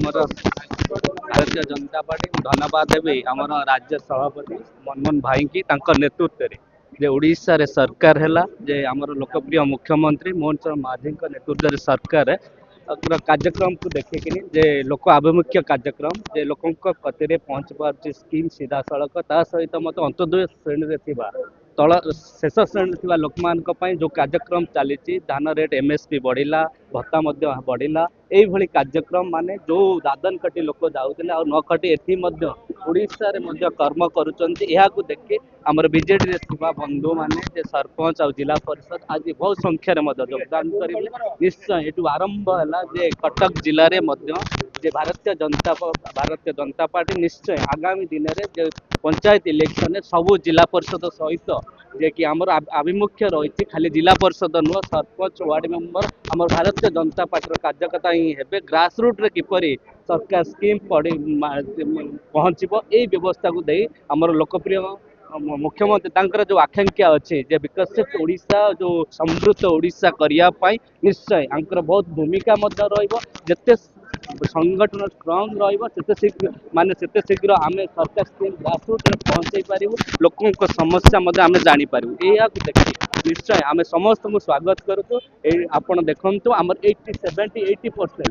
आमर भारतीय जनता पार्टी धन्यवाद देवी आमर राज्य सभापति मनमोहन भाई की नेतृत्व रे जे उड़ीसा रे सरकार है जे आमर लोकप्रिय मुख्यमंत्री मोहन चरण माझी नेतृत्व रे सरकार है कार्यक्रम को देखिए जे लोक आभिमुख्य कार्यक्रम जे लोक कति पहुँच पार्टी स्कीम सीधा सड़क ता सहित मत अंत्योदय श्रेणी तल शेष श्रेणी लोक मान जो कार्यक्रम चली धान रेट एमएसपी बढ़ला भत्ता बढ़ला यही कार्यक्रम माने जो दादन कटी लोक जाऊले आ न कटी एटी उड़ीसा रे कर्म करुँच देखिए आमर बीजेडी रे बंधु माने सरपंच आ जिला परिषद आज बहुत संख्यार योगदान करेंगे निश्चय ये आरंभ है कटक जिले में भारतीय जनता पार्टी निश्चय आगामी दिन में पंचायत इलेक्शन सबू जिला परिषद सहित जे कि आमर आभिमुख्य रही खाली जिला परिषद नुह सरपंच वार्ड मेंबर आमर भारतीय जनता पार्टी कार्यकर्ता ही है ग्रासरूट रे किपरि सरकार स्कीम पहुँचब यही व्यवस्था को दे आमर लोकप्रिय मुख्यमंत्री तांकर जो आकांक्षा अच्छे जे विकसित ओडिशा जो समृद्ध ओडिशा करने निश्चय आंकर बहुत भूमिका जिते संगठन स्ट्रंग रते शीघ्र माने शीघ्र आम सरकार स्कीम ग्रासरूट पहुँचे पारू लोक समस्या आम जापर यह देखिए निश्चय आम समस्त को स्वागत करूँ आप देखु आम 80 70 80%